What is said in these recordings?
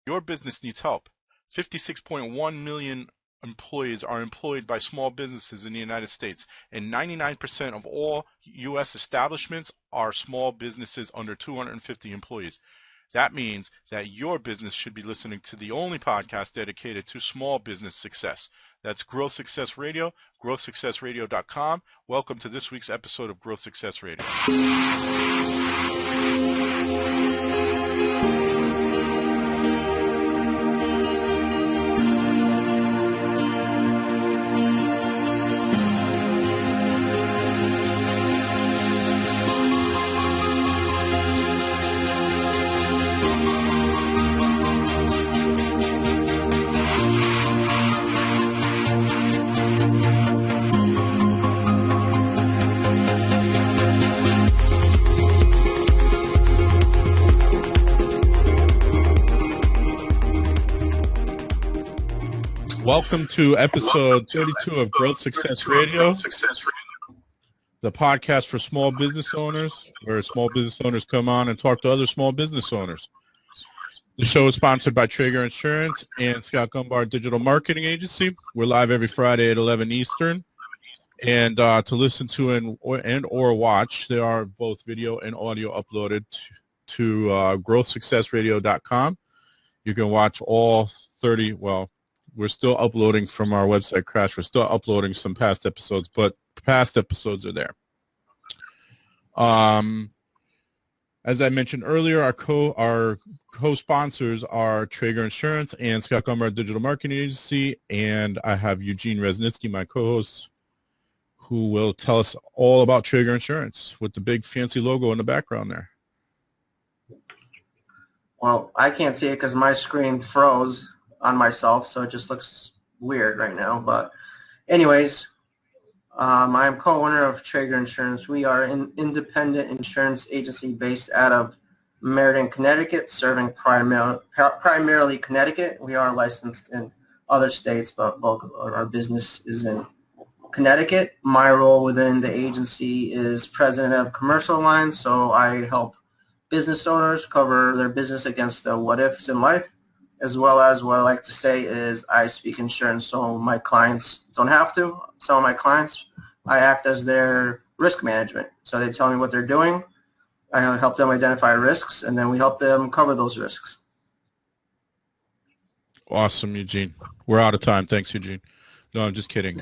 Your business needs help. 56.1 million employees are employed by small businesses in the United States, and 99% of all U.S. establishments are small businesses under 250 employees. That means that your business should be listening to the only podcast dedicated to small business success. That's Growth Success Radio, growthsuccessradio.com. Welcome to this week's episode of Growth Success Radio. Welcome to episode 32 of Growth Success Radio, the podcast for small business owners, where small business owners come on and talk to other small business owners. The show is sponsored by Traeger Insurance and Scott Gombar Digital Marketing Agency. We're live every Friday at 11 Eastern. And to listen to and or watch, there are both video and audio uploaded to growthsuccessradio.com. You can watch all 30, we're still uploading from our website crash. We're still uploading some past episodes, but past episodes are there. As I mentioned earlier, our co-sponsors are Traeger Insurance and Scott Gombar Digital Marketing Agency, and I have Eugene Resnitsky, my co-host, who will tell us all about Traeger Insurance with the big fancy logo in the background there. Well, I can't see it because my screen froze on myself, so it just looks weird right now. But anyways, I am co-owner of Traeger Insurance. We are an independent insurance agency based out of Meriden, Connecticut, serving primarily Connecticut. We are licensed in other states, but bulk of our business is in Connecticut. My role within the agency is president of commercial lines, so I help business owners cover their business against the what-ifs in life, as well as what I like to say is I speak insurance so my clients don't have to. Some of my clients, I act as their risk management. So they tell me what they're doing. I help them identify risks, and then we help them cover those risks. Awesome, Eugene. We're out of time. Thanks, Eugene. No, I'm just kidding.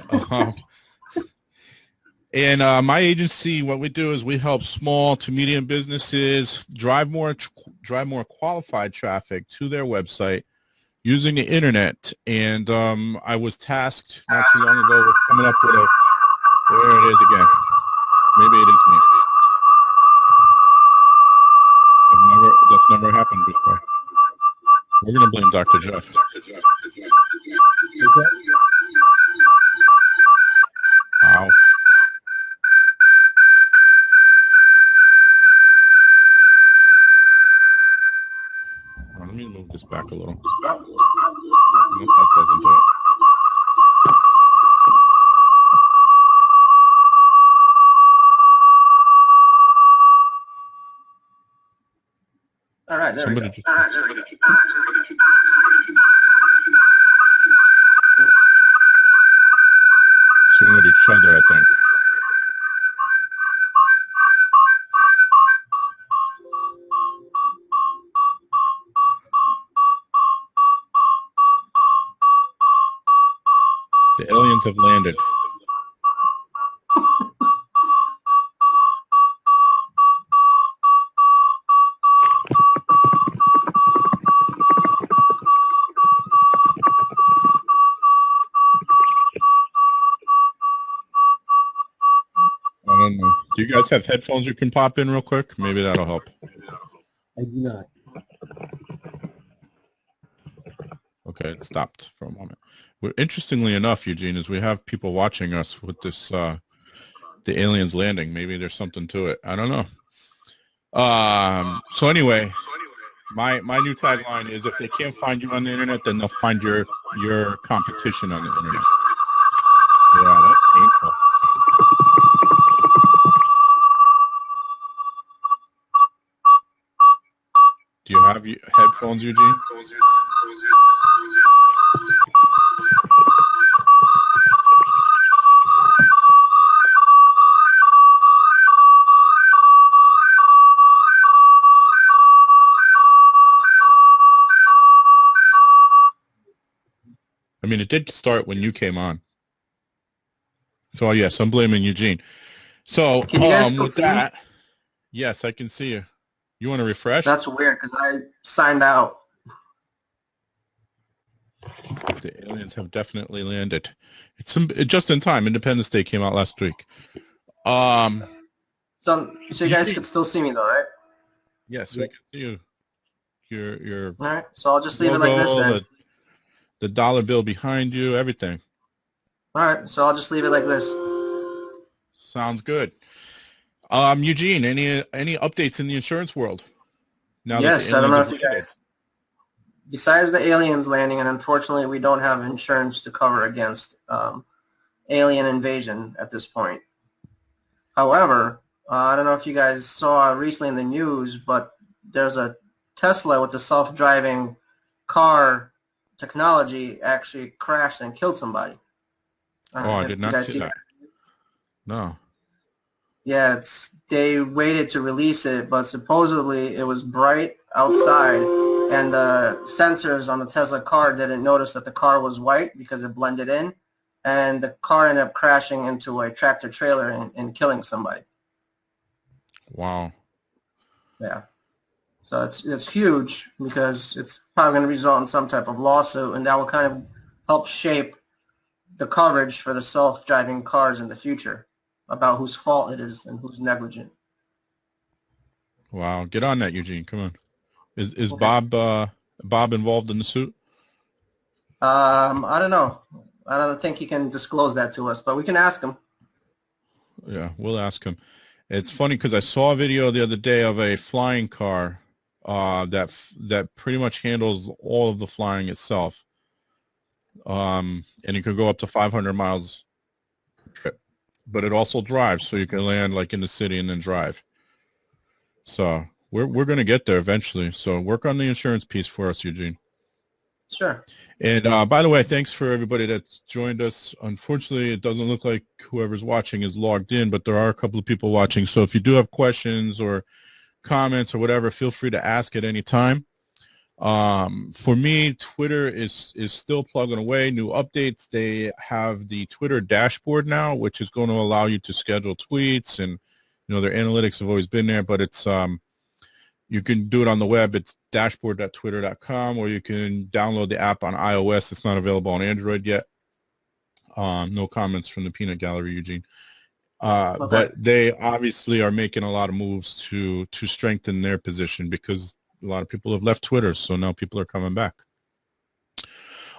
And my agency, what we do is we help small to medium businesses drive more qualified traffic to their website using the internet. And I was tasked not too long ago with coming up with there it is again. Maybe it is me. That's never happened before. We're going to blame Dr. Jeff. Wow. Let me move this back a little. Nope, that doesn't do it. All right, there we go. Swing with each other, I think. The aliens have landed. I don't know. Do you guys have headphones you can pop in real quick? Maybe that'll help. I do not. Okay, it stopped for a moment. Interestingly enough, Eugene, is we have people watching us with this, the aliens landing. Maybe there's something to it. I don't know. So anyway, my new tagline is if they can't find you on the internet, then they'll find your competition on the internet. Yeah, that's painful. Do you have headphones, Eugene? I mean, it did start when you came on. So, yes, I'm blaming Eugene. So, Can you guys still with see me? that, yes, I can see you. You want to refresh? That's weird because I signed out. The aliens have definitely landed. It's just in time. Independence Day came out last week. So you guys Eugene. could still see me though, right? Yes, we can see you. Your All right. So I'll just leave it like this logo, then. the dollar bill behind you, everything. All right. So I'll just leave it like this. Sounds good. Eugene, any updates in the insurance world? Now that the Yes, I don't aliens know have if you landed? guys. Besides the aliens landing, and unfortunately we don't have insurance to cover against alien invasion at this point. However, I don't know if you guys saw recently in the news, but there's a Tesla with the self-driving car technology actually crashed and killed somebody. Oh, I If did you not guys see see that. No. Yeah, they waited to release it, but supposedly it was bright outside, and the sensors on the Tesla car didn't notice that the car was white because it blended in, and the car ended up crashing into a tractor trailer and killing somebody. Wow. Yeah. So it's huge because it's probably going to result in some type of lawsuit, and that will kind of help shape the coverage for the self-driving cars in the future about whose fault it is and who's negligent. Wow. Get on that, Eugene. Come on. Is Okay. Bob involved in the suit? I don't know. I don't think he can disclose that to us, but we can ask him. Yeah, we'll ask him. It's funny because I saw a video the other day of a flying car that pretty much handles all of the flying itself. And it could go up to 500 miles per trip, but it also drives, so you can land like in the city and then drive. So we're going to get there eventually. So work on the insurance piece for us, Eugene. Sure. And by the way, thanks for everybody that's joined us. Unfortunately, it doesn't look like whoever's watching is logged in, but there are a couple of people watching. So if you do have questions or comments or whatever, feel free to ask at any time. For me, Twitter is still plugging away. New updates. They have the Twitter dashboard now, which is going to allow you to schedule tweets, and their analytics have always been there, but it's you can do it on the web. It's dashboard.twitter.com, or you can download the app on iOS. It's not available on Android yet. No comments from the Peanut Gallery, Eugene. Okay. But they obviously are making a lot of moves to strengthen their position because a lot of people have left Twitter, so now people are coming back.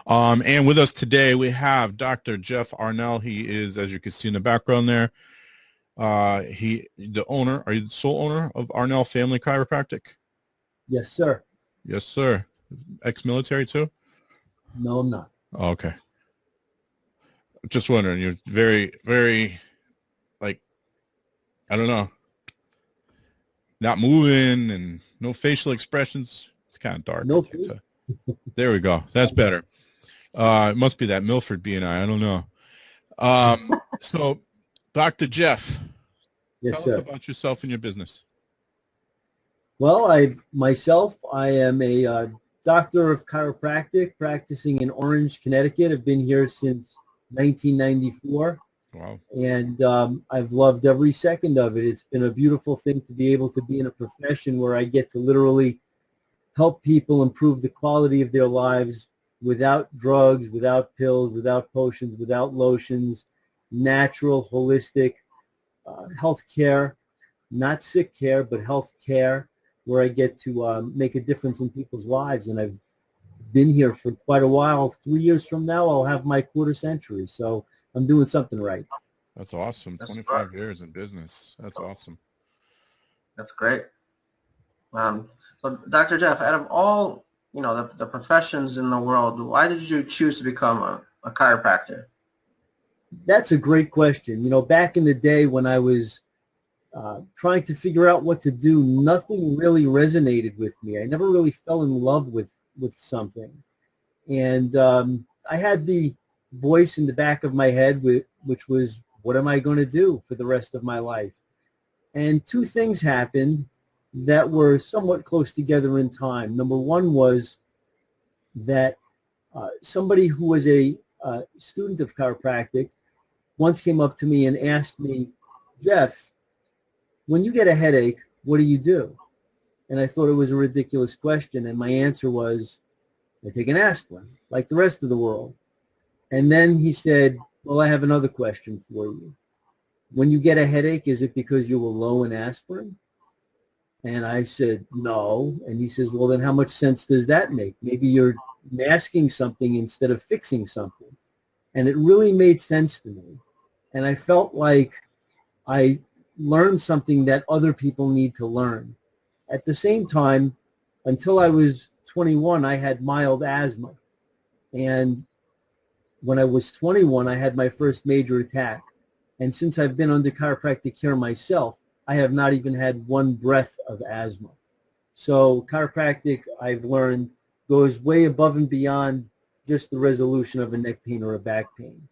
And with us today, we have Dr. Jeff Arnel. He is, as you can see in the background there, are you the sole owner of Arnel Family Chiropractic? Yes, sir. Yes, sir. Ex-military too? No, I'm not. Oh, okay. Just wondering, you're very, very, like, I don't know, not moving and no facial expressions. It's kind of dark. No. There we go. That's better. It must be that Milford BNI. I don't know. So, Dr. Jeff, Yes, tell sir. us about yourself and your business. Well, I am a doctor of chiropractic practicing in Orange, Connecticut. I've been here since 1994. Wow. And I've loved every second of it. It's been a beautiful thing to be able to be in a profession where I get to literally help people improve the quality of their lives without drugs, without pills, without potions, without lotions, natural, holistic health care, not sick care, but health care, where I get to make a difference in people's lives. And I've been here for quite a while. 3 years from now, I'll have my quarter century. So I'm doing something right. That's awesome. That's 25 right. years in business. That's awesome. That's great. So, Dr. Jeff, out of all the professions in the world, why did you choose to become a chiropractor? That's a great question. Back in the day when I was trying to figure out what to do, nothing really resonated with me. I never really fell in love with something. And I had the voice in the back of my head, which was, what am I going to do for the rest of my life? And two things happened that were somewhat close together in time. Number one was that somebody who was a student of chiropractic once came up to me and asked me, Jeff, when you get a headache, what do you do? And I thought it was a ridiculous question. And my answer was, I take an aspirin, like the rest of the world. And then he said, well, I have another question for you. When you get a headache, is it because you were low in aspirin? And I said, no. And he says, well, then how much sense does that make? Maybe you're masking something instead of fixing something. And it really made sense to me. And I felt like I learned something that other people need to learn. At the same time, until I was 21, I had mild asthma. And when I was 21, I had my first major attack. And since I've been under chiropractic care myself, I have not even had one breath of asthma. So chiropractic, I've learned, goes way above and beyond just the resolution of a neck pain or a back pain.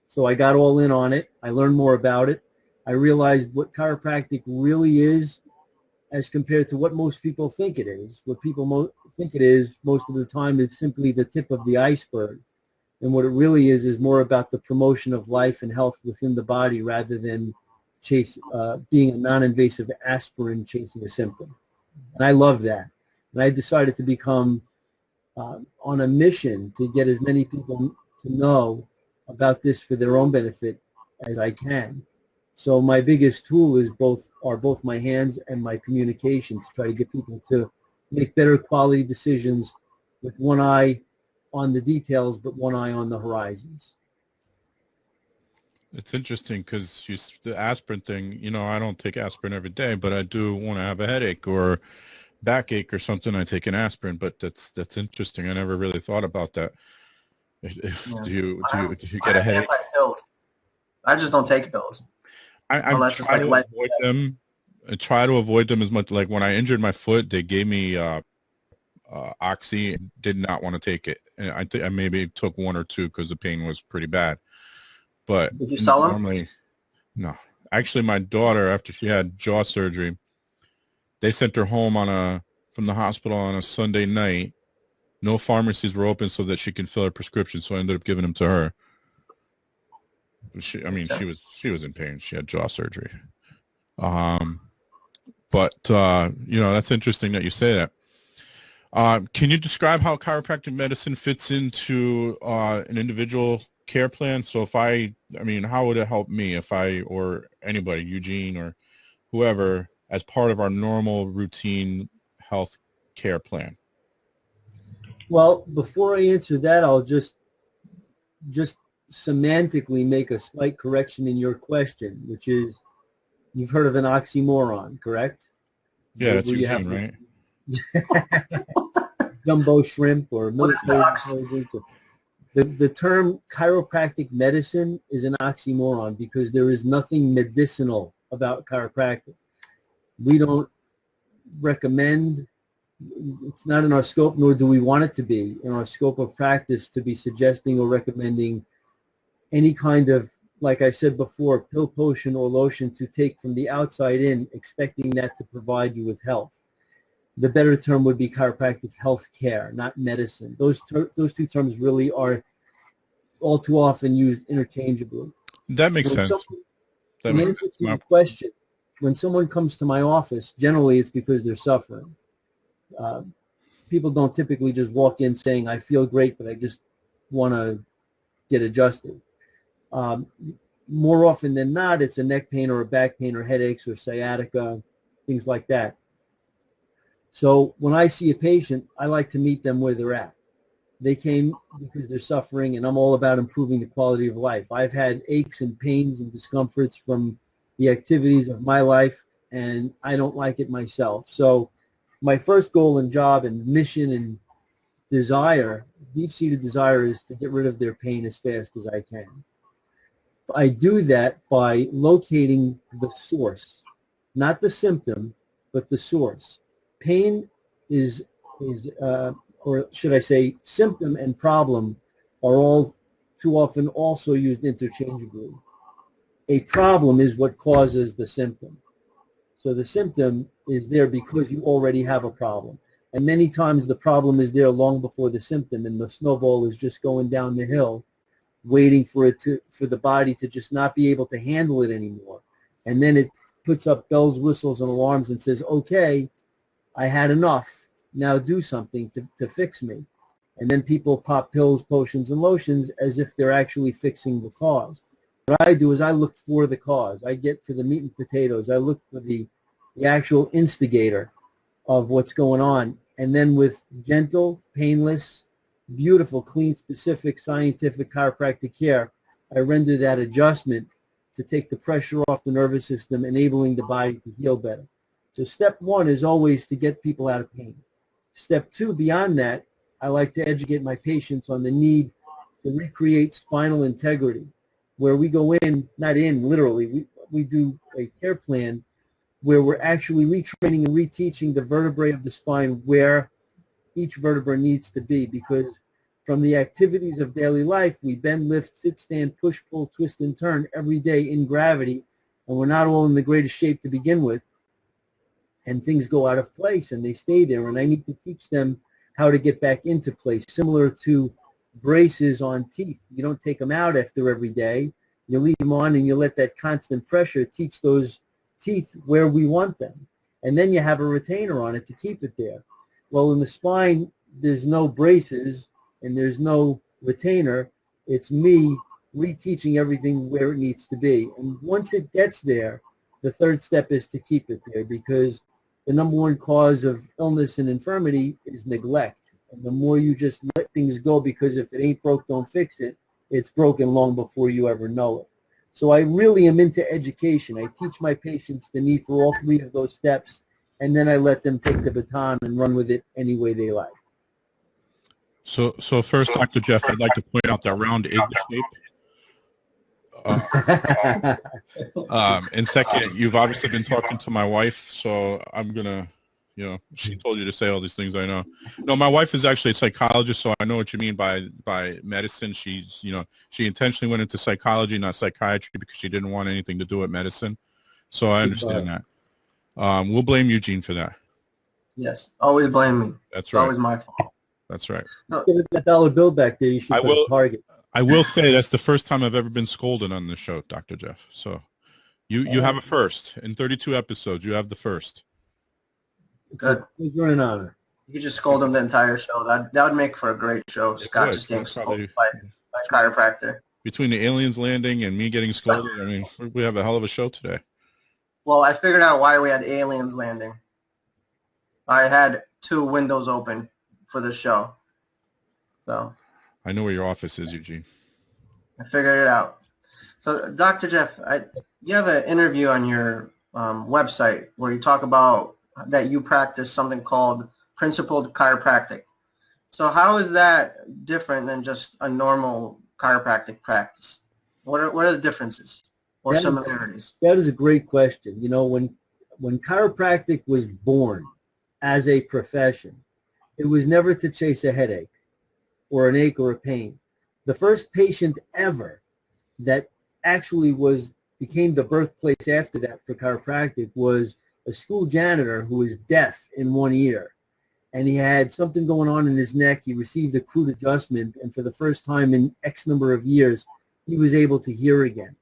So I got all in on it. I learned more about it. I realized what chiropractic really is as compared to what most people think it is. What people think it is most of the time is simply the tip of the iceberg. And what it really is more about the promotion of life and health within the body rather than being a non-invasive aspirin chasing a symptom. And I love that. And I decided to become on a mission to get as many people to know about this for their own benefit as I can. So my biggest tool are both my hands and my communication to try to get people to make better quality decisions with one eye on the details, but one eye on the horizons. It's interesting because the aspirin thing, I don't take aspirin every day, but I do want to have a headache or backache or something. I take an aspirin, but that's interesting. I never really thought about that. Yeah. Do you get a headache? Pills. I just don't take pills. I try to avoid them. I try to avoid them as much. Like when I injured my foot, they gave me Oxy. Did not want to take it. And I maybe took one or two because the pain was pretty bad. But did you sell them? Normally, no. Actually, my daughter, after she had jaw surgery, they sent her home from the hospital on a Sunday night. No pharmacies were open so that she can fill her prescription. So I ended up giving them to her. She was in pain. She had jaw surgery. But that's interesting that you say that. Can you describe how chiropractic medicine fits into an individual care plan? So how would it help me or anybody, Eugene or whoever, as part of our normal routine health care plan? Well, before I answer that, I'll just semantically make a slight correction in your question, which is, you've heard of an oxymoron, correct? Yeah, that's Eugene, right? Jumbo shrimp or military intelligence. The term chiropractic medicine is an oxymoron because there is nothing medicinal about chiropractic. We don't recommend, it's not in our scope, nor do we want it to be in our scope of practice to be suggesting or recommending any kind of, like I said before, pill, potion, or lotion to take from the outside in, expecting that to provide you with health. The better term would be chiropractic health care, not medicine. Those two terms really are all too often used interchangeably. That makes sense. In answer to your question, when someone comes to my office, generally it's because they're suffering. People don't typically just walk in saying, I feel great, but I just want to get adjusted. More often than not, it's a neck pain or a back pain or headaches or sciatica, things like that. So when I see a patient, I like to meet them where they're at. They came because they're suffering, and I'm all about improving the quality of life. I've had aches and pains and discomforts from the activities of my life, and I don't like it myself. So my first goal and job and mission and desire, deep-seated desire, is to get rid of their pain as fast as I can. I do that by locating the source, not the symptom, but the source. Pain is or should I say symptom and problem, are all too often also used interchangeably. A problem is what causes the symptom. So the symptom is there because you already have a problem. And many times the problem is there long before the symptom, and the snowball is just going down the hill, waiting for the body to just not be able to handle it anymore. And then it puts up bells, whistles, and alarms and says, okay, I had enough. Now do something to fix me. And then people pop pills, potions, and lotions as if they're actually fixing the cause. What I do is I look for the cause. I get to the meat and potatoes. I look for the actual instigator of what's going on. And then with gentle, painless, beautiful, clean, specific, scientific chiropractic care, I render that adjustment to take the pressure off the nervous system, enabling the body to heal better. So step one is always to get people out of pain. Step two, beyond that, I like to educate my patients on the need to recreate spinal integrity, where we go in, not in literally, we do a care plan where we're actually retraining and reteaching the vertebrae of the spine where each vertebra needs to be, because from the activities of daily life, we bend, lift, sit, stand, push, pull, twist, and turn every day in gravity, and we're not all in the greatest shape to begin with, and things go out of place and they stay there, and I need to teach them how to get back into place, similar to braces on teeth. You don't take them out after every day. You leave them on and you let that constant pressure teach those teeth where we want them. And then you have a retainer on it to keep it there. Well, in the spine, there's no braces and there's no retainer. It's me reteaching everything where it needs to be. And once it gets there, the third step is to keep it there, because the number one cause of illness and infirmity is neglect. And the more you just let things go, because if it ain't broke, don't fix it, it's broken long before you ever know it. So I really am into education. I teach my patients the need for all three of those steps, and then I let them take the baton and run with it any way they like. So first, Dr. Jeff, I'd like to point out that round is the shape. And second, you've obviously been talking to my wife, so I'm gonna, she told you to say all these things. I know. No, my wife is actually a psychologist, so I know what you mean by medicine. She's, she intentionally went into psychology, not psychiatry, because she didn't want anything to do with medicine. So I understand that. We'll blame Eugene for that. Yes, always blame me. That's It's right. always my fault. That's right. Get that dollar bill back there. You should put a target. I will say that's the first time I've ever been scolded on this show, Dr. Jeff. So you have a first. In 32 episodes, you have the first. Good. You're an honor. You could just scold him the entire show. That would make for a great show. Scott just getting scolded by a chiropractor. Between the aliens landing and me getting scolded, I mean, we have a hell of a show today. Well, I figured out why we had aliens landing. I had 2 windows open for the show. So I know where your office is, Eugene. I figured it out. So, Dr. Jeff, you have an interview on your website where you talk about that you practice something called principled chiropractic. So how is that different than just a normal chiropractic practice? What are the differences or similarities? That is a great question. When chiropractic was born as a profession, it was never to chase a headache or an ache or a pain. The first patient ever that actually became the birthplace after that for chiropractic was a school janitor who was deaf in one ear. And he had something going on in his neck. He received a crude adjustment, and for the first time in X number of years, he was able to hear again.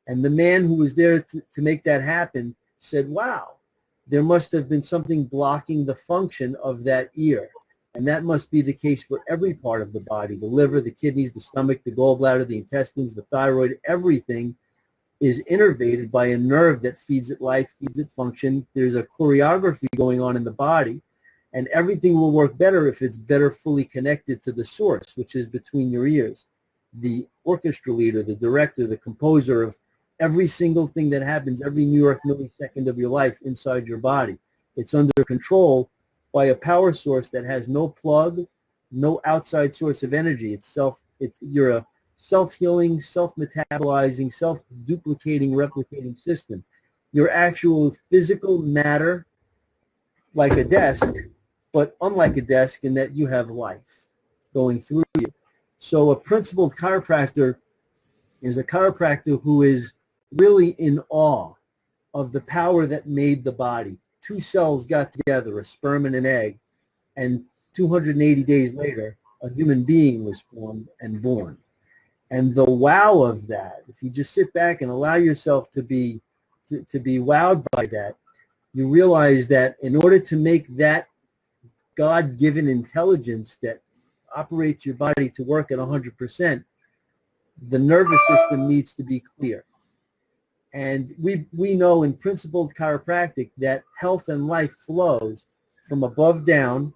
And the man who was there to make that happen said, wow, there must have been something blocking the function of that ear. And that must be the case for every part of the body, the liver, the kidneys, the stomach, the gallbladder, the intestines, the thyroid, everything is innervated by a nerve that feeds it life, feeds it function. There's a choreography going on in the body, and everything will work better if it's better fully connected to the source, which is between your ears. The orchestra leader, the director, the composer of every single thing that happens every New York millisecond of your life inside your body. It's under control by a power source that has no plug, no outside source of energy. You're a self-healing, self-metabolizing, self-duplicating, replicating system. Your actual physical matter, like a desk, but unlike a desk in that you have life going through you. So a principled chiropractor is a chiropractor who is really in awe of the power that made the body. Two cells got together, a sperm and an egg, and 280 days later, a human being was formed and born. And the wow of that, if you just sit back and allow yourself to be wowed by that, you realize that in order to make that God-given intelligence that operates your body to work at 100%, the nervous system needs to be clear. And we know in principled chiropractic that health and life flows from above down,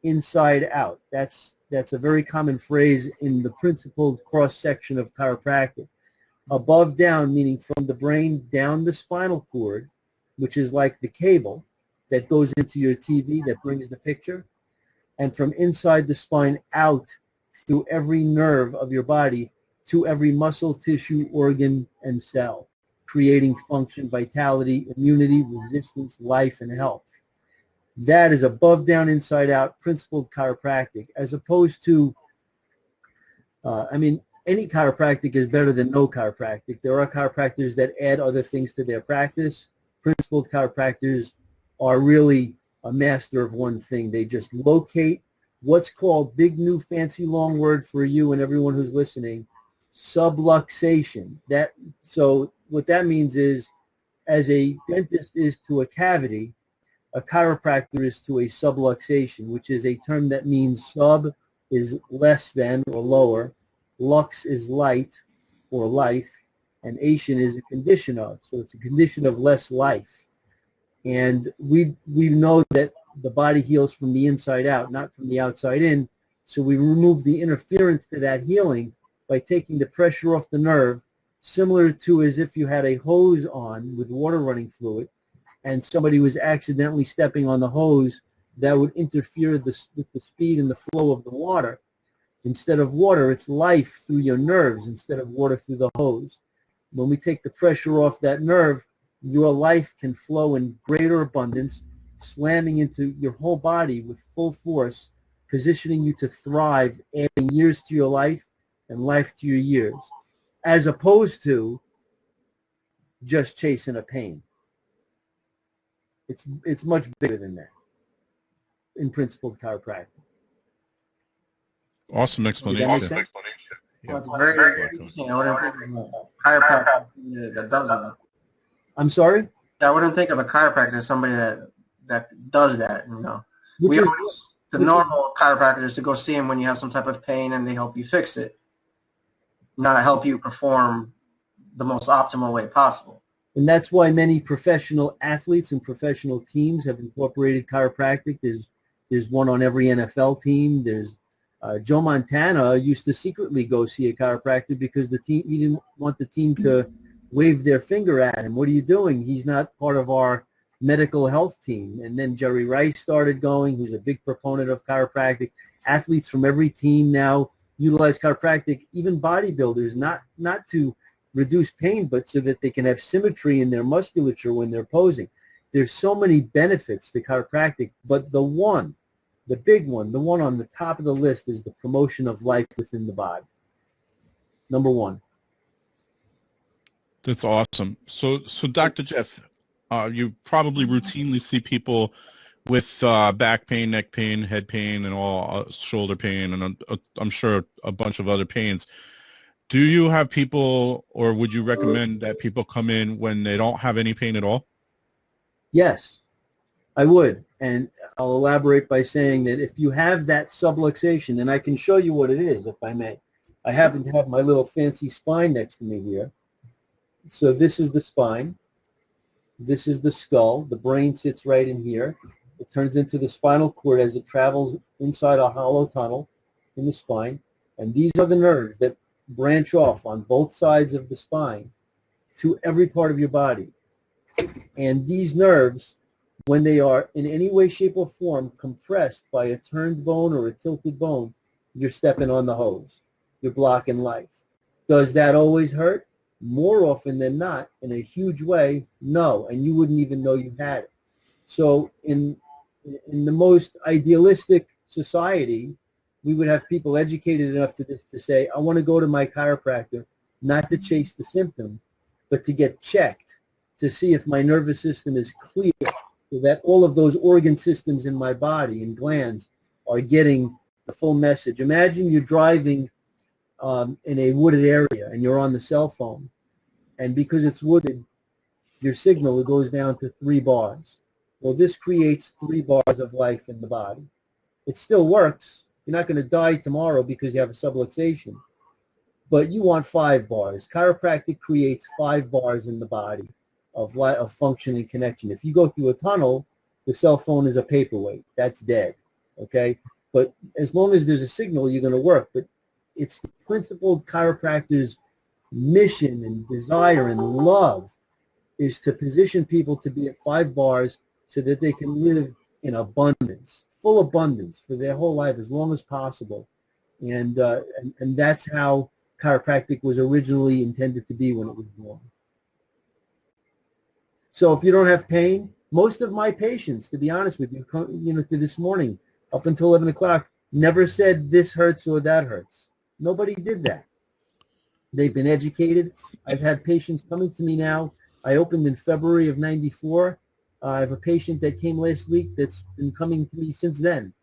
inside out. That's a very common phrase in the principled cross-section of chiropractic. Above down, meaning from the brain down the spinal cord, which is like the cable that goes into your TV that brings the picture, and from inside the spine out through every nerve of your body to every muscle, tissue, organ, and cell, creating function, vitality, immunity, resistance, life, and health. That is above, down, inside out, principled chiropractic, as opposed to, any chiropractic is better than no chiropractic. There are chiropractors that add other things to their practice. Principled chiropractors are really a master of one thing. They just locate what's called, big new fancy long word for you and everyone who's listening, subluxation. So what that means is, as a dentist is to a cavity, a chiropractor is to a subluxation, which is a term that means sub is less than or lower, lux is light or life, and ation is a condition of. So it's a condition of less life. And we know that the body heals from the inside out, not from the outside in. So we remove the interference to that healing by taking the pressure off the nerve, similar to as if you had a hose on with water running fluid, and somebody was accidentally stepping on the hose, that would interfere with the speed and the flow of the water. Instead of water, it's life through your nerves instead of water through the hose. When we take the pressure off that nerve, your life can flow in greater abundance, slamming into your whole body with full force, positioning you to thrive, adding years to your life and life to your years, as opposed to just chasing a pain. It's much bigger than that in principled chiropractic. Awesome explanation. Well, it's very interesting. I wouldn't think of a chiropractor that does that. I'm sorry? I wouldn't think of a chiropractor as somebody that does that, The normal chiropractor is to go see him when you have some type of pain and they help you fix it, not help you perform the most optimal way possible. And that's why many professional athletes and professional teams have incorporated chiropractic. There's one on every NFL team. There's Joe Montana used to secretly go see a chiropractor because he didn't want the team to wave their finger at him. What are you doing? He's not part of our medical health team. And then Jerry Rice started going, who's a big proponent of chiropractic. Athletes from every team now utilize chiropractic, even bodybuilders, not to reduce pain, but so that they can have symmetry in their musculature when they're posing. There's so many benefits to chiropractic, but the big one, the one on the top of the list is the promotion of life within the body. Number one. That's awesome. So Dr. Jeff, you probably routinely see people with back pain, neck pain, head pain, and all shoulder pain, and I'm sure a bunch of other pains. Do you have people, or would you recommend that people come in when they don't have any pain at all? Yes, I would. And I'll elaborate by saying that if you have that subluxation, and I can show you what it is, if I may. I happen to have my little fancy spine next to me here. So this is the spine. This is the skull. The brain sits right in here. It turns into the spinal cord as it travels inside a hollow tunnel in the spine. And these are the nerves that branch off on both sides of the spine to every part of your body. And these nerves, when they are in any way, shape, or form compressed by a turned bone or a tilted bone, you're stepping on the hose. You're blocking life. Does that always hurt? More often than not, in a huge way, no. And you wouldn't even know you had it. So in in the most idealistic society, we would have people educated enough to say, I want to go to my chiropractor, not to chase the symptom, but to get checked to see if my nervous system is clear, so that all of those organ systems in my body and glands are getting the full message. Imagine you're driving in a wooded area and you're on the cell phone, and because it's wooded, your signal goes down to 3 bars. Well, this creates 3 bars of life in the body. It still works. You're not going to die tomorrow because you have a subluxation, but you want 5 bars. Chiropractic creates 5 bars in the body of function and connection. If you go through a tunnel, the cell phone is a paperweight. That's dead, okay? But as long as there's a signal, you're going to work. But it's the principled chiropractor's mission and desire and love is to position people to be at 5 bars so that they can live in abundance, full abundance for their whole life as long as possible. And that's how chiropractic was originally intended to be when it was born. So if you don't have pain, most of my patients, to be honest with you, to this morning, up until 11 o'clock, never said this hurts or that hurts. Nobody did that. They've been educated. I've had patients coming to me now. I opened in February of '94. I have a patient that came last week that's been coming to me since then.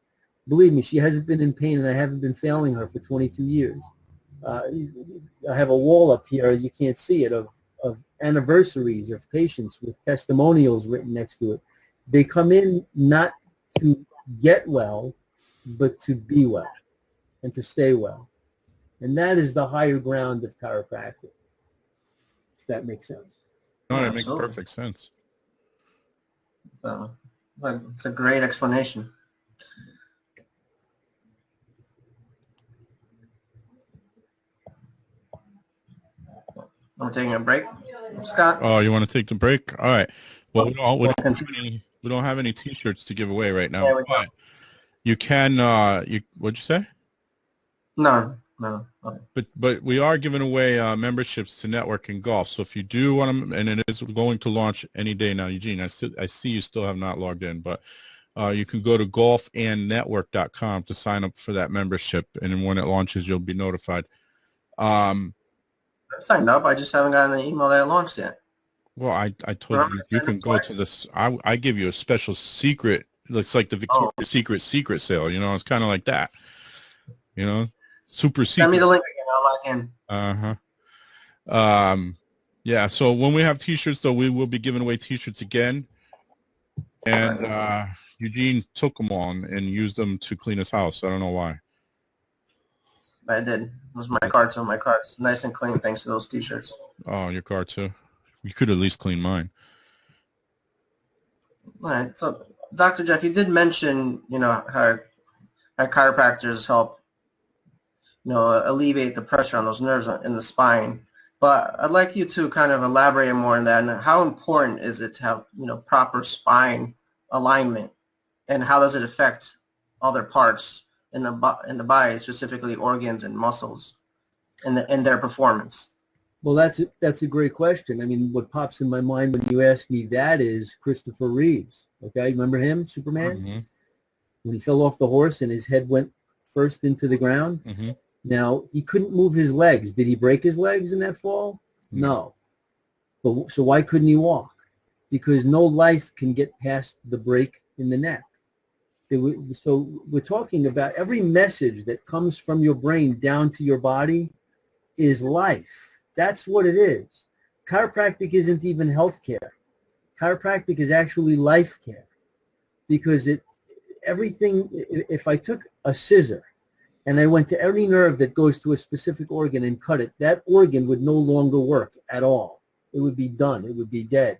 Believe me, she hasn't been in pain, and I haven't been failing her for 22 years. I have a wall up here, you can't see it, of anniversaries of patients with testimonials written next to it. They come in not to get well, but to be well and to stay well. And that is the higher ground of chiropractic, if that makes sense. No, it makes perfect sense. So, it's a great explanation. I'm taking a break, Scott. Oh, you want to take the break? All right. Well, we don't have any T-shirts to give away right now, Yeah, but you can. What'd you say? No. Okay. But we are giving away memberships to Network and Golf. So if you do want to, and it is going to launch any day now, Eugene. I see you still have not logged in, but you can go to golfandnetwork.com to sign up for that membership, and then when it launches, you'll be notified. I'm signed up. I just haven't gotten the email that it launched yet. Well, I told you can go to this. I give you a special secret. It's like the Victoria's Secret sale. You know, it's kind of like that. You know. Super secret. Send me the link again. I'll log in. Yeah. So when we have T-shirts, though, we will be giving away T-shirts again. And Eugene took them on and used them to clean his house. I don't know why. I did. It was my car too. My car's nice and clean thanks to those T-shirts. Oh, your car too. You could at least clean mine. All right. So, Dr. Jeff, you did mention, how chiropractors help alleviate the pressure on those nerves in the spine. But I'd like you to kind of elaborate more on that. And how important is it to have, proper spine alignment, and how does it affect other parts in the body, specifically organs and muscles, in their performance? Well, that's a great question. I mean, what pops in my mind when you ask me that is Christopher Reeves. Okay, remember him, Superman? Mm-hmm. When he fell off the horse and his head went first into the ground. Mm-hmm. Now, he couldn't move his legs. Did he break his legs in that fall? No. But so why couldn't he walk? Because no life can get past the break in the neck. So we're talking about every message that comes from your brain down to your body is life. That's what it is. Chiropractic isn't even healthcare. Chiropractic is actually life care, because everything, if I took a scissor and I went to every nerve that goes to a specific organ and cut it, that organ would no longer work at all. It would be done. It would be dead.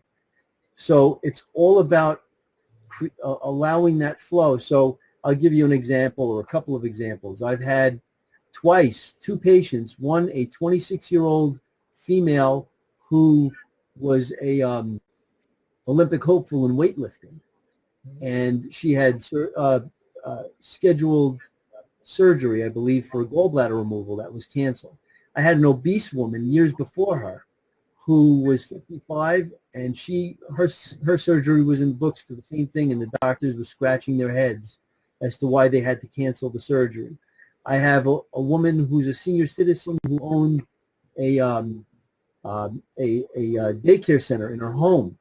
So it's all about allowing that flow. So I'll give you an example, or a couple of examples. I've had twice 2 patients, one a 26-year-old female who was a Olympic hopeful in weightlifting, and she had scheduled surgery, I believe, for gallbladder removal that was canceled. I had an obese woman years before her who was 55, and her surgery was in the books for the same thing, and the doctors were scratching their heads as to why they had to cancel the surgery. I have a woman who's a senior citizen who owned a daycare center in her home,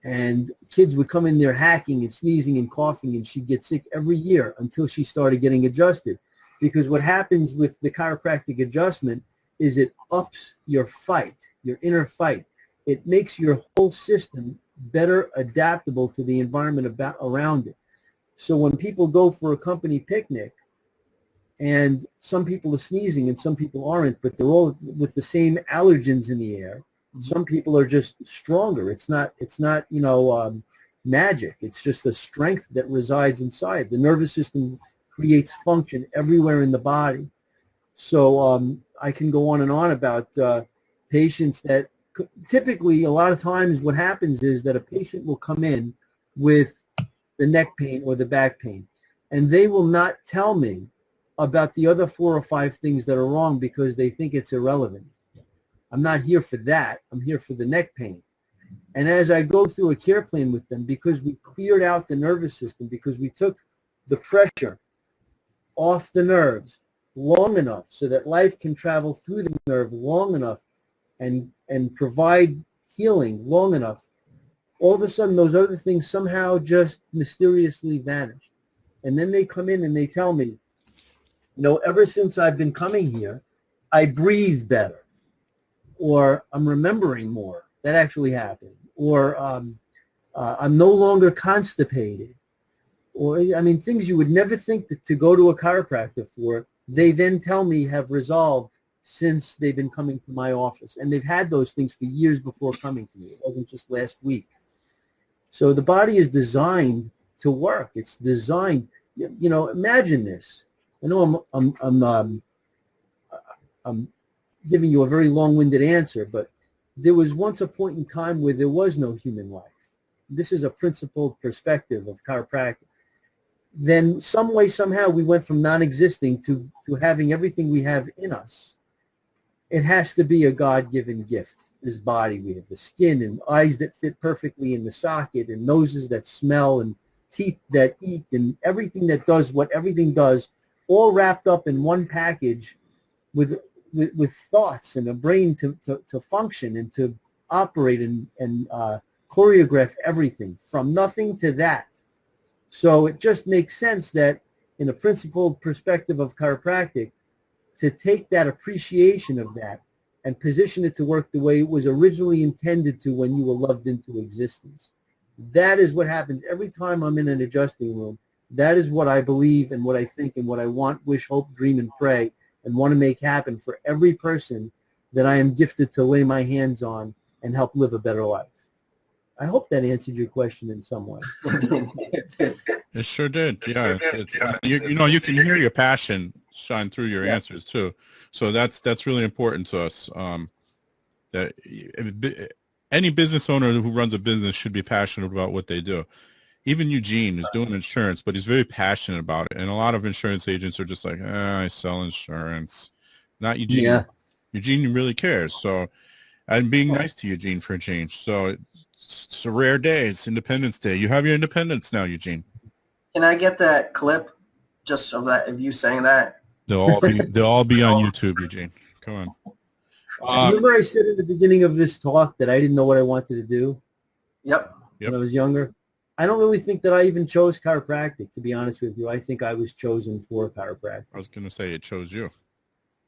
and kids would come in there hacking and sneezing and coughing, and she'd get sick every year until she started getting adjusted. Because what happens with the chiropractic adjustment is it ups your fight, your inner fight. It makes your whole system better adaptable to the environment around it. So when people go for a company picnic, and some people are sneezing and some people aren't, but they're all with the same allergens in the air. Some people are just stronger. It's not magic. It's just the strength that resides inside. The nervous system creates function everywhere in the body. So I can go on and on about patients that typically, a lot of times what happens is that a patient will come in with the neck pain or the back pain, and they will not tell me about the other 4 or 5 things that are wrong because they think it's irrelevant. I'm not here for that. I'm here for the neck pain. And as I go through a care plan with them, because we cleared out the nervous system, because we took the pressure off the nerves long enough so that life can travel through the nerve long enough and provide healing long enough, all of a sudden those other things somehow just mysteriously vanish. And then they come in and they tell me, ever since I've been coming here, I breathe better, or I'm remembering more. That actually happened. Or I'm no longer constipated. Or, things you would never think to go to a chiropractor for, they then tell me have resolved since they've been coming to my office. And they've had those things for years before coming to me. It wasn't just last week. So the body is designed to work. It's designed, imagine this. I know I'm giving you a very long-winded answer, but there was once a point in time where there was no human life. This is a principled perspective of chiropractic. Then some way, somehow, we went from non-existing to having everything we have in us. It has to be a God-given gift, this body. We have the skin and eyes that fit perfectly in the socket, and noses that smell, and teeth that eat, and everything that does what everything does, all wrapped up in one package with thoughts and a brain to function and to operate and choreograph everything from nothing to that. So it just makes sense that in a principled perspective of chiropractic, to take that appreciation of that and position it to work the way it was originally intended to when you were loved into existence. That is what happens every time I'm in an adjusting room. That is what I believe and what I think and what I want, wish, hope, dream, and pray, and want to make happen for every person that I am gifted to lay my hands on and help live a better life. I hope that answered your question in some way. It sure did. Yeah, you can hear your passion shine through your answers too. So that's really important to us. That any business owner who runs a business should be passionate about what they do. Even Eugene is doing insurance, but he's very passionate about it. And a lot of insurance agents are just like, I sell insurance. Not Eugene. Yeah. Eugene really cares. So I'm being nice to Eugene for a change. So it's a rare day. It's Independence Day. You have your independence now, Eugene. Can I get that clip just of that, of you saying that? They'll all be on YouTube, Eugene. Come on. Remember I said at the beginning of this talk that I didn't know what I wanted to do? Yep. When I was younger? I don't really think that I even chose chiropractic, to be honest with you. I think I was chosen for chiropractic. I was going to say it chose you.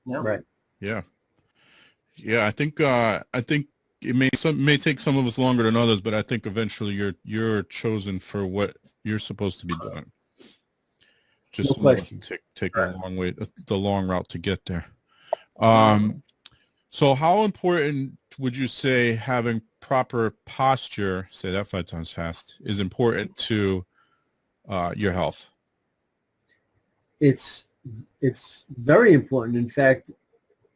Yep. Right. Yeah. Yeah, I think it may take some of us longer than others, but I think eventually you're chosen for what you're supposed to be doing. Just no question. Take a long way, the long route to get there. So how important would you say having proper posture, say that 5 times fast, is important to your health? It's very important. In fact,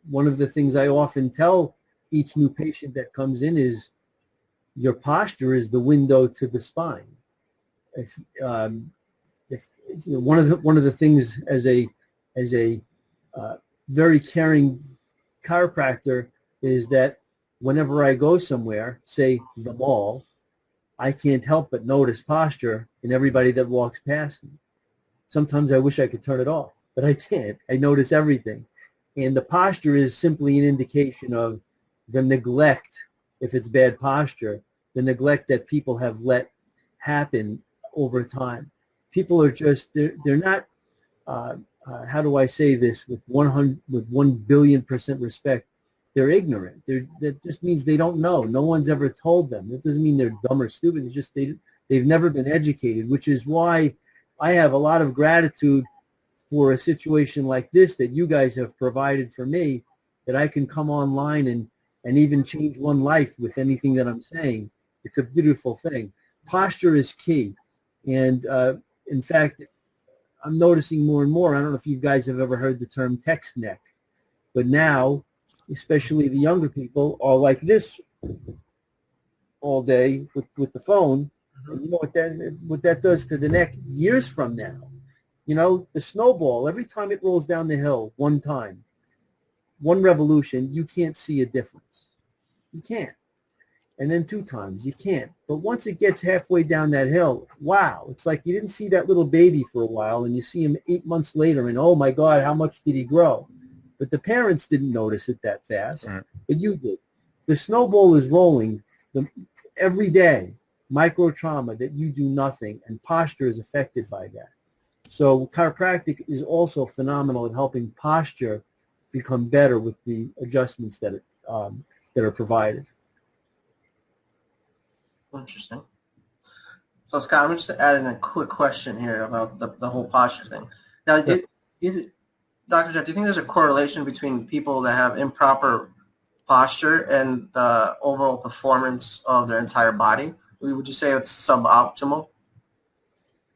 one of the things I often tell each new patient that comes in is your posture is the window to the spine. If one of the things as a very caring chiropractor is that whenever I go somewhere, say the mall, I can't help but notice posture in everybody that walks past me. Sometimes I wish I could turn it off, but I can't. I notice everything. And the posture is simply an indication of the neglect, if it's bad posture, the neglect that people have let happen over time. People are just, they're not, how do I say this with 1 billion% respect? They're ignorant. That just means they don't know. No one's ever told them. That doesn't mean they're dumb or stupid. It's just they've never been educated, which is why I have a lot of gratitude for a situation like this that you guys have provided for me, that I can come online and even change one life with anything that I'm saying. It's a beautiful thing. Posture is key. And in fact, I'm noticing more and more, I don't know if you guys have ever heard the term text neck, but now, especially the younger people, are like this all day with the phone. And you know what that does to the neck years from now. You know, the snowball, every time it rolls down the hill, one time, one revolution, you can't see a difference. You can't. And then 2 times, you can't. But once it gets halfway down that hill, wow, it's like you didn't see that little baby for a while, and you see him 8 months later, and oh my God, how much did he grow? But the parents didn't notice it that fast, right. But you did. The snowball is rolling every day, micro trauma that you do nothing, and posture is affected by that. So chiropractic is also phenomenal at helping posture become better with the adjustments that are provided. Interesting. So Scott, I'm just adding a quick question here about the whole posture thing. Now, Dr. Jeff, do you think there's a correlation between people that have improper posture and the overall performance of their entire body? Would you say it's suboptimal?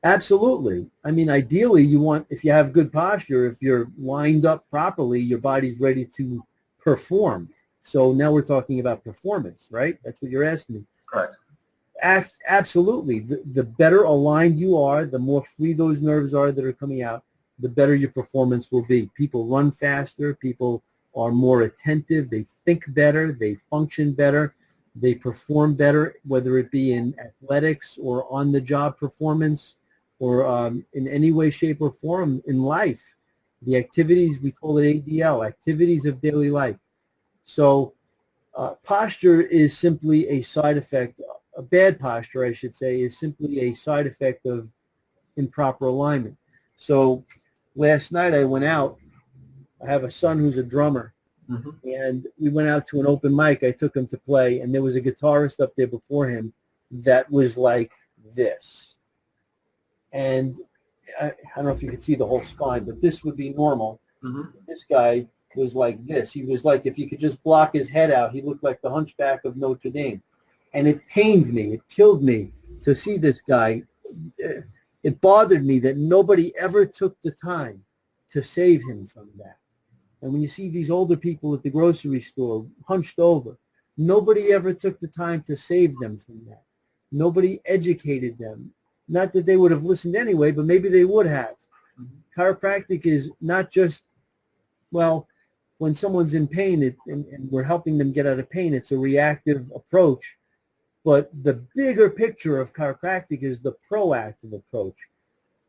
Absolutely. I mean, ideally, you want, if you have good posture, if you're lined up properly, your body's ready to perform. So now we're talking about performance, right? That's what you're asking me. Correct. Absolutely. The better aligned you are, the more free those nerves are that are coming out, the better your performance will be. People run faster. People are more attentive. They think better. They function better. They perform better, whether it be in athletics or on-the-job performance or in any way, shape, or form in life. The activities, we call it ADL, activities of daily life. So posture is simply a side effect. A bad posture, I should say, is simply a side effect of improper alignment. So last night I went out. I have a son who's a drummer, and we went out to an open mic. I took him to play, and there was a guitarist up there before him that was like this. And I don't know if you could see the whole spine, but this would be normal. This guy was like this. He was like, if you could just block his head out, he looked like the Hunchback of Notre Dame. And it pained me, it killed me to see this guy. It bothered me that nobody ever took the time to save him from that. And when you see these older people at the grocery store hunched over, nobody ever took the time to save them from that. Nobody educated them. Not that they would have listened anyway, but maybe they would have. Chiropractic is not just, well, when someone's in pain and we're helping them get out of pain, it's a reactive approach. But the bigger picture of chiropractic is the proactive approach.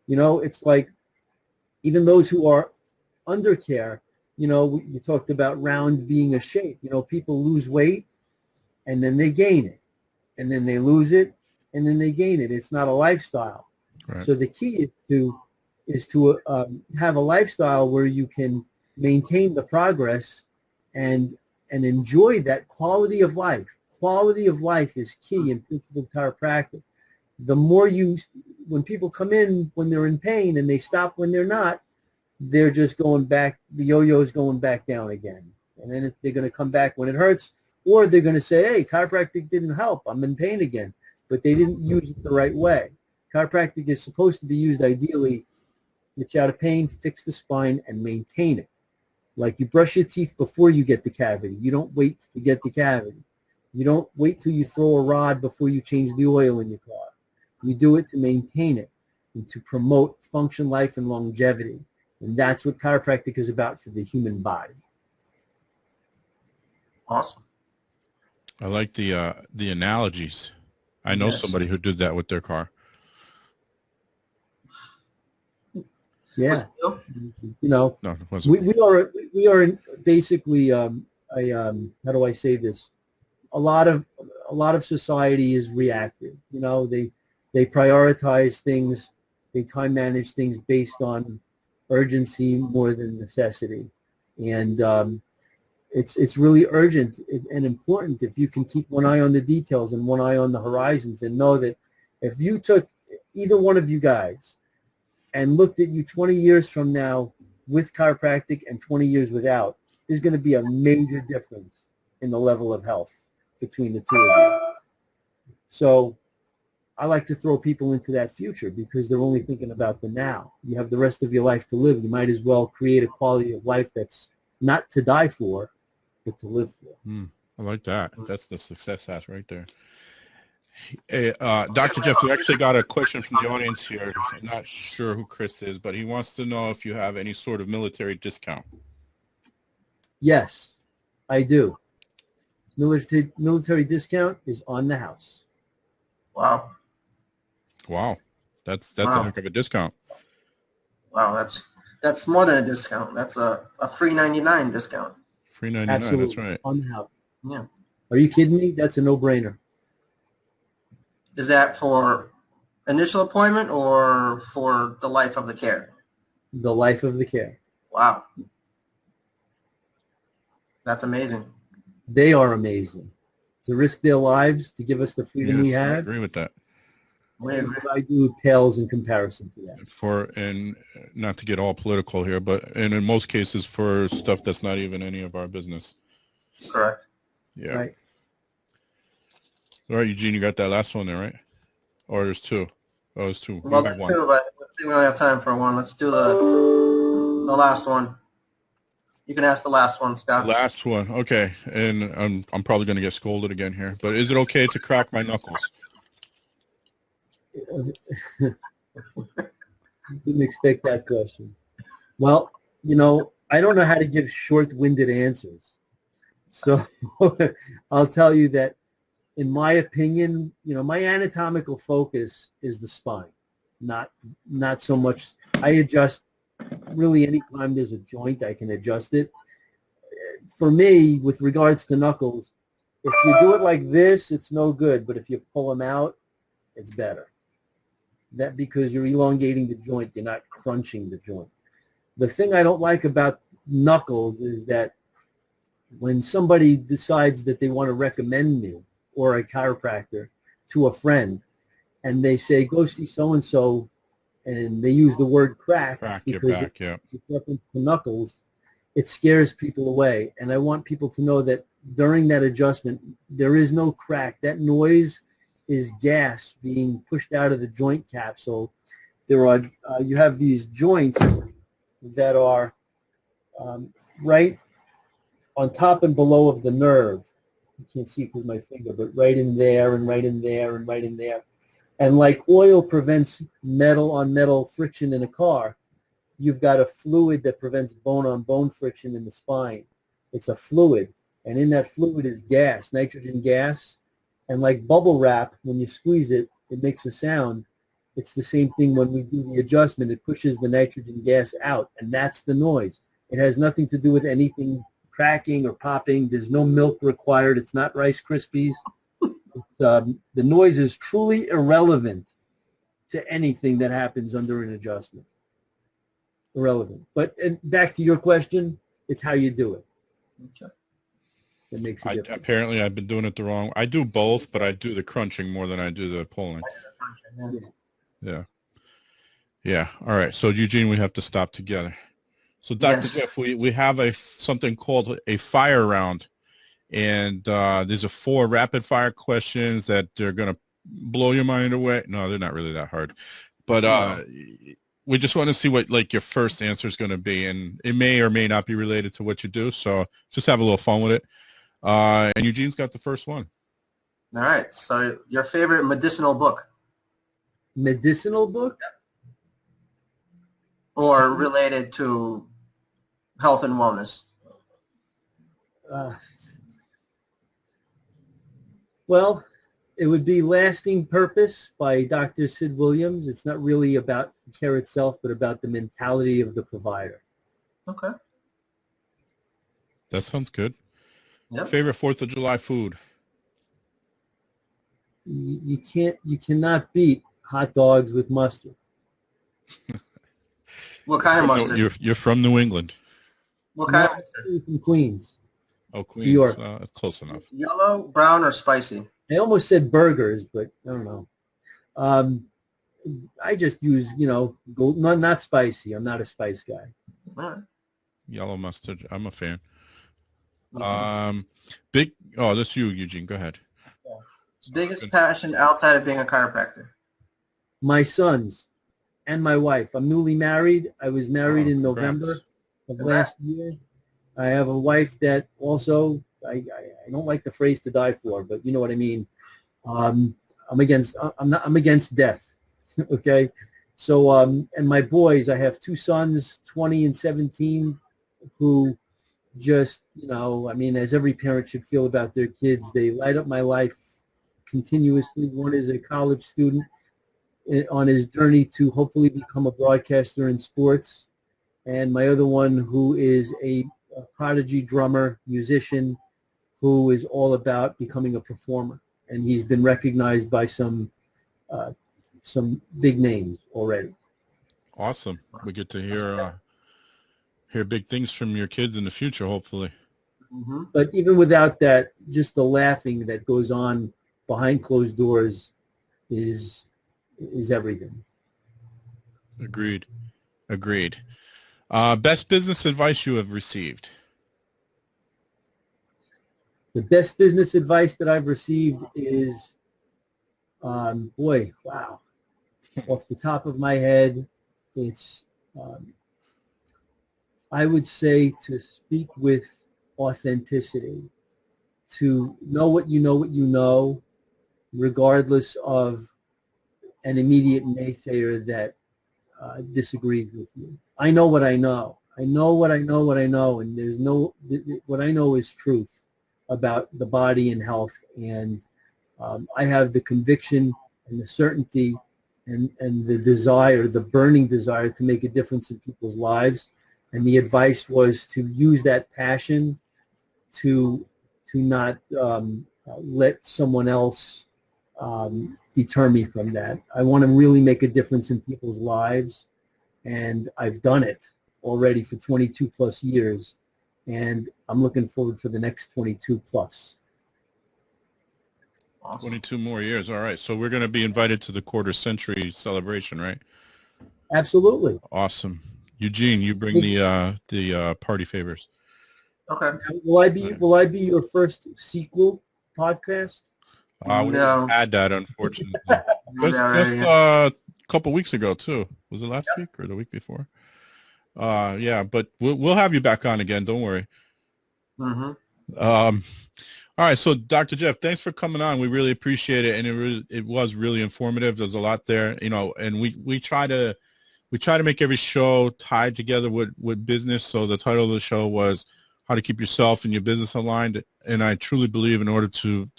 You know, it's like even those who are under care, you know, you talked about round being a shape. You know, people lose weight and then they gain it. And then they lose it and then they gain it. It's not a lifestyle. Right. So the key is to have a lifestyle where you can maintain the progress and enjoy that quality of life. Quality of life is key in principle chiropractic. The more when people come in when they're in pain and they stop when they're not, they're just going back, the yo-yo is going back down again. And then they're going to come back when it hurts, or they're going to say, hey, chiropractic didn't help, I'm in pain again. But they didn't use it the right way. Chiropractic is supposed to be used ideally, get you out of pain, fix the spine, and maintain it. Like you brush your teeth before you get the cavity. You don't wait to get the cavity. You don't wait till you throw a rod before you change the oil in your car. You do it to maintain it and to promote function, life, and longevity. And that's what chiropractic is about for the human body. Awesome. I like the analogies. I know Yes. somebody who did that with their car. Yeah. Was You know, No, it wasn't. we are basically how do I say this? A lot of society is reactive. You know, they prioritize things, they time manage things based on urgency more than necessity, and it's really urgent and important if you can keep one eye on the details and one eye on the horizons, and know that if you took either one of you guys and looked at you 20 years from now with chiropractic and 20 years without, there's going to be a major difference in the level of health between the two of you. So I like to throw people into that future because they're only thinking about the now. You have the rest of your life to live. You might as well create a quality of life that's not to die for, but to live for. I like that. That's the success hat right there. Hey, Dr. Jeff, we actually got a question from the audience here. I'm not sure who Chris is, but he wants to know if you have any sort of military discount. Yes, I do. Military discount is on the house. Wow. Wow. That's Wow. a heck of a discount. Wow, that's more than a discount. That's a free 99 discount. Free 99, Absolutely. that's right. On the house. Yeah. Are you kidding me? That's a no-brainer. Is that for initial appointment or for the life of the care? The life of the care. Wow. That's amazing. They are amazing. To risk their lives to give us the freedom we Yes, I have, agree with that. what I do pales in comparison to that. And not to get all political here, and in most cases for stuff that's not even any of our business. Correct. Yeah. Right. All right, Eugene, you got that last one there, right? Or there's two? Oh, there's two. Well, You have there's one. two, but we don't have time for one. Let's do the last one. You can ask the last one, Scott. Last one. Okay. And I'm probably going to get scolded again here, but is it okay to crack my knuckles? Didn't expect that question. Well, I don't know how to give short-winded answers. So I'll tell you that in my opinion, my anatomical focus is the spine, not so much. I adjust really anytime there's a joint, I can adjust it. For me, with regards to knuckles, if you do it like this, it's no good. But if you pull them out, it's better. That because you're elongating the joint, you're not crunching the joint. The thing I don't like about knuckles is that when somebody decides that they want to recommend me or a chiropractor to a friend, and they say, go see so-and-so, and they use the word crack your because back, yeah. it's reference to knuckles, it scares people away. And I want people to know that during that adjustment, there is no crack. That noise is gas being pushed out of the joint capsule. There are you have these joints that are right on top and below of the nerve. You can't see it because my finger, but right in there and right in there and right in there. And like oil prevents metal on metal friction in a car, you've got a fluid that prevents bone on bone friction in the spine. It's a fluid, and in that fluid is gas, nitrogen gas. And like bubble wrap, when you squeeze it, it makes a sound. It's the same thing when we do the adjustment. It pushes the nitrogen gas out, and that's the noise. It has nothing to do with anything cracking or popping. There's no milk required. It's not Rice Krispies. The noise is truly irrelevant to anything that happens under an adjustment. Irrelevant. But back to your question, it's how you do it. Okay. That makes a difference. Apparently, I've been doing it the wrong. I do both, but I do the crunching more than I do the pulling. Yeah. All right. So Eugene, we have to stop together. So Dr. Jeff, we have something called a fire round, and these are 4 rapid fire questions that they're going to blow your mind away. No, they're not really that hard, but we just want to see what your first answer is going to be, and it may or may not be related to what you do. So just have a little fun with it. And Eugene's got the first one. All right. So your favorite medicinal book? Medicinal book? Or related to health and wellness? Well, it would be Lasting Purpose by Dr. Sid Williams. It's not really about the care itself, but about the mentality of the provider. Okay. That sounds good. Yep. Favorite 4th of July food? You cannot beat hot dogs with mustard. What kind of mustard? You're from New England. What kind No, of mustard? I'm from Queens. Oh, Queens. New York. Close enough. Yellow, brown, or spicy? I almost said burgers, but I don't know. I just use, not spicy. I'm not a spice guy. All right. Yellow mustard. I'm a fan. Okay. That's you, Eugene. Go ahead. Yeah. Biggest passion outside of being a chiropractor? My sons and my wife. I'm newly married. I was married in Congrats. November of last year. I have a wife that also, I don't like the phrase to die for, but you know what I mean. I'm against death. Okay. So, and my boys, I have 2 sons, 20 and 17, who just, as every parent should feel about their kids, they light up my life continuously. One is a college student on his journey to hopefully become a broadcaster in sports. And my other one, who is a prodigy drummer, musician, who is all about becoming a performer. And he's been recognized by some big names already. Awesome. We get to hear big things from your kids in the future, hopefully. Mm-hmm. But even without that, just the laughing that goes on behind closed doors is everything. Agreed. Best business advice you have received? The best business advice that I've received is, wow. Off the top of my head, it's, I would say, to speak with authenticity, to know what you know, regardless of an immediate naysayer that disagrees with you. I know what I know. I know what I know, and what I know is truth about the body and health. And I have the conviction and the certainty and the desire, the burning desire to make a difference in people's lives. And the advice was to use that passion to not let someone else deter me from that. I want to really make a difference in people's lives, and I've done it already for 22 plus years, and I'm looking forward for the next 22 plus. Awesome. 22 more years. All right. So we're going to be invited to the quarter century celebration, right? Absolutely. Awesome. Eugene, you bring the party favors. Okay. Will I be your first sequel podcast? We didn't add that, unfortunately. just a couple weeks ago too. Was it last week or the week before? Yeah, but we'll have you back on again. Don't worry. Mm-hmm. All right, so Dr. Jeff, thanks for coming on. We really appreciate it, and it was really informative. There's a lot there, and we try to make every show tied together with business. So the title of the show was How to Keep Yourself and Your Business Aligned. And I truly believe in order to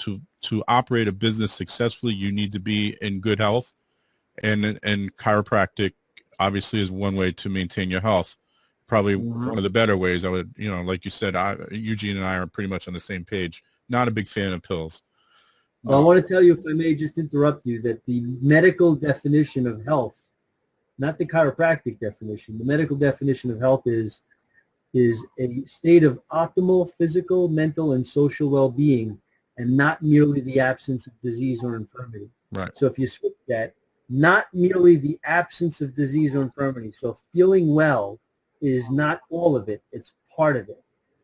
operate a business successfully, you need to be in good health, and chiropractic obviously is one way to maintain your health. Probably one of the better ways. I would, like you said, Eugene and I are pretty much on the same page. Not a big fan of pills. Well, I want to tell you, if I may just interrupt you, that the medical definition of health, not the chiropractic definition, the medical definition of health is a state of optimal physical, mental, and social well-being, and not merely the absence of disease or infirmity. Right. So if you switch that, not merely the absence of disease or infirmity. So feeling well is not all of it. It's part of it.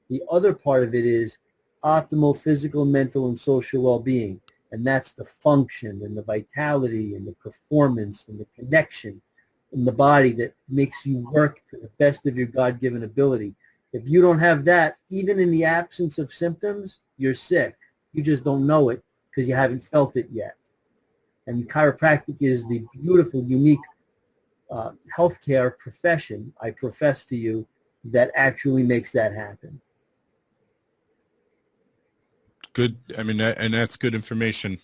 The other part of it is optimal physical, mental, and social well-being. And that's the function and the vitality and the performance and the connection in the body that makes you work to the best of your God-given ability. If you don't have that, even in the absence of symptoms, you're sick. You just don't know it because you haven't felt it yet. And chiropractic is the beautiful, unique healthcare profession, I profess to you, that actually makes that happen. Good. I mean, and that's good information.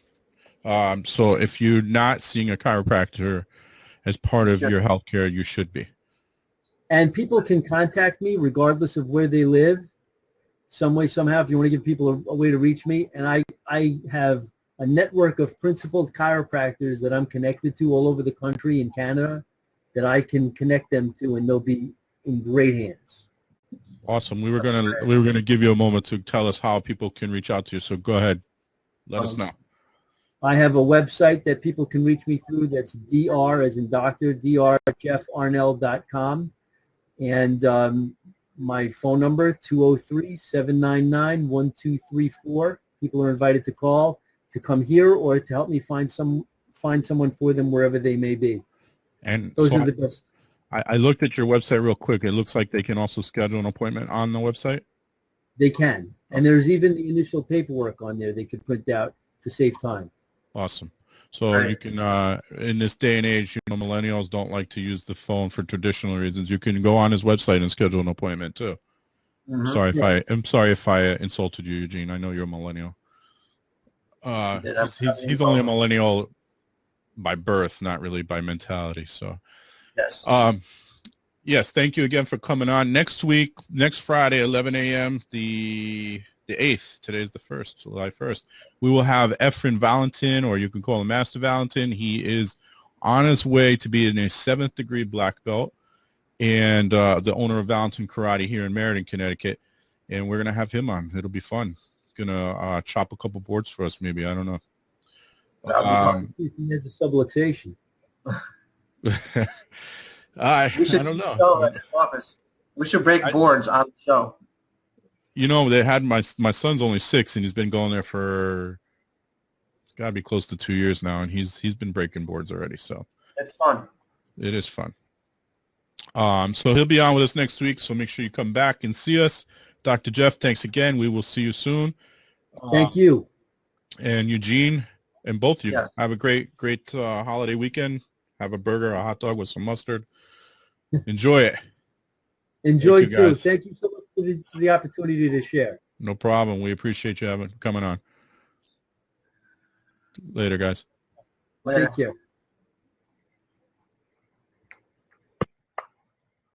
So if you're not seeing a chiropractor as part of your healthcare, you should be. And people can contact me regardless of where they live, some way, somehow, if you want to give people a way to reach me. And I have a network of principled chiropractors that I'm connected to all over the country in Canada that I can connect them to, and they'll be in great hands. Awesome. We were gonna give you a moment to tell us how people can reach out to you. So go ahead, let us know. I have a website that people can reach me through. That's dr as in doctor, drjeffarnel.com. And my phone number, 203-799-1234. People are invited to call, to come here, or to help me find someone for them wherever they may be. And those so are the best. I looked at your website real quick. It looks like they can also schedule an appointment on the website. They can. And there's even the initial paperwork on there they could print out to save time. Awesome. So you can, in this day and age, millennials don't like to use the phone for traditional reasons. You can go on his website and schedule an appointment too. I'm sorry if I insulted you, Eugene. I know you're a millennial. He's only a millennial by birth, not really by mentality. So, yes. Yes. Thank you again for coming on. Next week, next Friday, 11 a.m., the 8th. Today's the 1st, July 1st. We will have Efren Valentin, or you can call him Master Valentin. He is on his way to being a 7th degree black belt, and the owner of Valentin Karate here in Meriden, Connecticut. And we're going to have him on. It'll be fun. He's going to chop a couple boards for us, maybe. I don't know. He has a subluxation. I don't know. At the office. We should break boards on the show. You know, they had my son's only 6, and he's been going there for, it's got to be close to 2 years now, and he's been breaking boards already. So it's fun. It is fun. So he'll be on with us next week. So make sure you come back and see us. Dr. Jeff, thanks again. We will see you soon. Thank you. And Eugene, and both of you, have a great holiday weekend. Have a burger, a hot dog with some mustard. Enjoy it. Enjoy too. Thank you so much for the opportunity to share. No problem. We appreciate you coming on. Later, guys. Later. Take care.